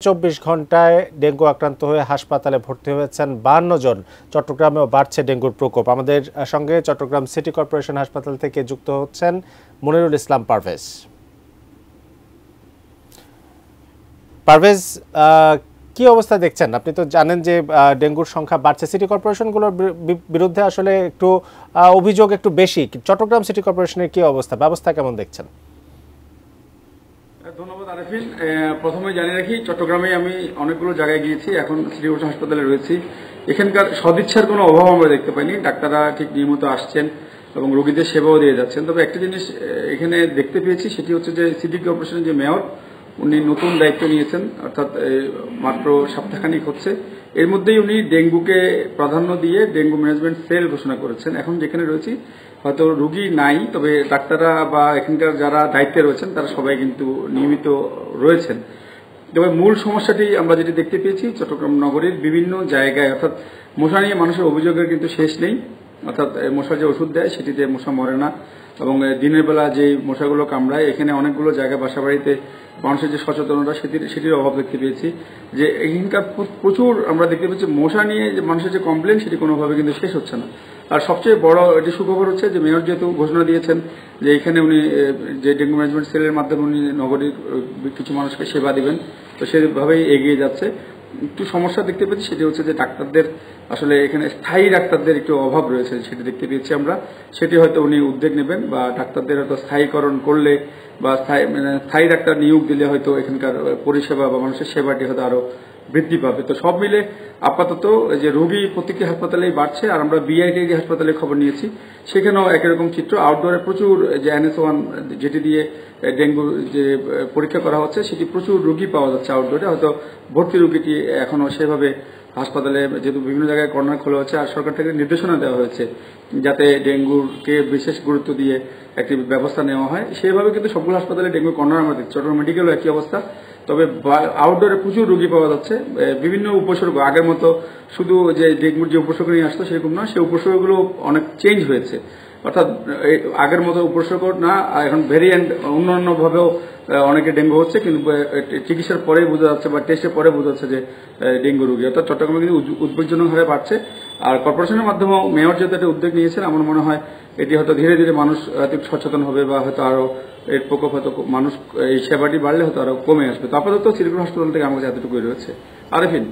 24 ঘন্টায় ডেঙ্গু আক্রান্ত হয়ে হাসপাতালে ভর্তি হয়েছেন 52 জন। চট্টগ্রামেও বাড়ছে ডেঙ্গুর প্রকোপ। আমাদের সঙ্গে চট্টগ্রাম সিটি কর্পোরেশন হাসপাতাল থেকে যুক্ত হচ্ছেন মনিরুল ইসলাম পারভেজ। পারভেজ, কি অবস্থা দেখছেন? আপনি তো জানেন যে ডেঙ্গুর সংখ্যা বাড়ছে, সিটি কর্পোরেশনগুলোর বিরুদ্ধে আসলে একটু অভিযোগ একটু বেশি। চট্টগ্রাম সিটি কর্পোরেশনের কি অবস্থা, ব্যবস্থা কেমন দেখছেন? ধন্যবাদ আরেফিন। প্রথমে জানিয়ে রাখি, চট্টগ্রামে আমি অনেকগুলো জায়গায় গিয়েছি, এখন সিটি কর্পোরেশন হাসপাতালে রয়েছি। এখানকার সদিচ্ছার কোনো অভাব আমরা দেখতে পাইনি। ডাক্তাররা ঠিক নিয়মিত আসছেন এবং রোগীদের সেবাও দিয়ে যাচ্ছেন। তবে একটা জিনিস এখানে দেখতে পেয়েছি, সেটি হচ্ছে যে সিটি কর্পোরেশনের যে মেয়র, উনি নতুন দায়িত্ব নিয়েছেন, অর্থাৎ মাত্র সপ্তাহখানিক হচ্ছে। এর মধ্যেই উনি ডেঙ্গুকে প্রাধান্য দিয়ে ডেঙ্গু ম্যানেজমেন্ট সেল ঘোষণা করেছেন। এখন যেখানে রয়েছি হয়তো রোগী নাই, তবে ডাক্তাররা বা এখানকার যারা দায়িত্বে রয়েছেন তারা সবাই কিন্তু নিয়মিত রয়েছেন। তবে মূল সমস্যাটি আমরা যেটি দেখতে পেয়েছি, চট্টগ্রাম নগরীর বিভিন্ন জায়গায় অর্থাৎ মশা নিয়ে মানুষের অভিযোগের কিন্তু শেষ নেই। অর্থাৎ মশার যে ওষুধ দেয় সেটিতে মশা মরে না, এবং দিনের বেলা যে মশাগুলো কামড়ায়, এখানে অনেকগুলো জায়গায় বাসাবাড়িতে মানুষের যে সচেতনতা সেটির অভাব দেখতে পেয়েছি। যে এখানকার প্রচুর আমরা দেখতে পেয়েছি মশা নিয়ে যে মানুষের যে কমপ্লেন, সেটি কোনোভাবে কিন্তু শেষ হচ্ছে না। আর সবচেয়ে বড় এটি সুখবর হচ্ছে যে মেয়র যেহেতু ঘোষণা দিয়েছেন যে এখানে উনি যে ডেঙ্গু ম্যানেজমেন্ট সেলের মাধ্যমে উনি নগরীর কিছু মানুষকে সেবা দিবেন, তো সেভাবেই এগিয়ে যাচ্ছে। একটু সমস্যা দেখতে পেয়েছি, সেটি হচ্ছে যে ডাক্তারদের আসলে এখানে স্থায়ী ডাক্তারদের একটু অভাব রয়েছে, সেটি দেখতে পেয়েছি আমরা। সেটি হয়তো উনি উদ্যোগ নেবেন, বা ডাক্তারদের হয়তো স্থায়ীকরণ করলে বা স্থায়ী ডাক্তার নিয়োগ দিলে হয়তো এখানকার পরিষেবা বা মানুষের সেবাটি হয়তো আরো বৃদ্ধি পাবে। তো সব মিলে আপাতত যে রোগী প্রত্যেকটি হাসপাতালেই বাড়ছে। আর আমরা বিআইটি হাসপাতালে খবর নিয়েছি, সেখানেও একই রকম চিত্র। আউটডোরে প্রচুর যে NS1 যেটি দিয়ে ডেঙ্গু যে পরীক্ষা করা হচ্ছে, সেটি প্রচুর রোগী পাওয়া যাচ্ছে আউটডোরে। হয়তো ভর্তি রোগীটি এখনো সেভাবে হাসপাতালে, যেহেতু বিভিন্ন জায়গায় কর্নার খোলা হচ্ছে, আর সরকার থেকে নির্দেশনা দেওয়া হয়েছে যাতে ডেঙ্গুকে বিশেষ গুরুত্ব দিয়ে একটি ব্যবস্থা নেওয়া হয়, সেভাবে কিন্তু সবগুলো হাসপাতালে ডেঙ্গু কর্নার আমরা দেখছি। চট্টগ্রাম মেডিকেলও একই অবস্থা। তবে আউটডোরে প্রচুর রোগী পাওয়া যাচ্ছে। বিভিন্ন উপসর্গ, আগের মতো শুধু যে ডেঙ্গুর যে উপসর্গ নিয়ে আসতো সেরকম না, সেই উপসর্গগুলো অনেক চেঞ্জ হয়েছে। অর্থাৎ আগের মতো উপসর্গ না, এখন ভেরিয়েন্ট অন্যান্য ভাবেও অনেকে ডেঙ্গু হচ্ছে, কিন্তু চিকিৎসার পরে বোঝা যাচ্ছে বা টেস্টের পরে বোঝা যাচ্ছে যে ডেঙ্গু রোগী। অর্থাৎ চট্টগ্রামে কিন্তু উদ্বেগজনক হারে বাড়ছে। আর কর্পোরেশনের মাধ্যমেও মেয়র যেহেতু একটা উদ্যোগ নিয়েছেন, আমার মনে হয় এটি হয়তো ধীরে ধীরে মানুষ সচেতন হবে, বা হয়তো আরো এর প্রকোপ হয়তো মানুষ এই সেবাটি বাড়লে হয়তো আরো কমে আসবে। তো আপাতত সিটি হাসপাতাল থেকে আমার কাছে এতটুকুই রয়েছে। আরেফিন।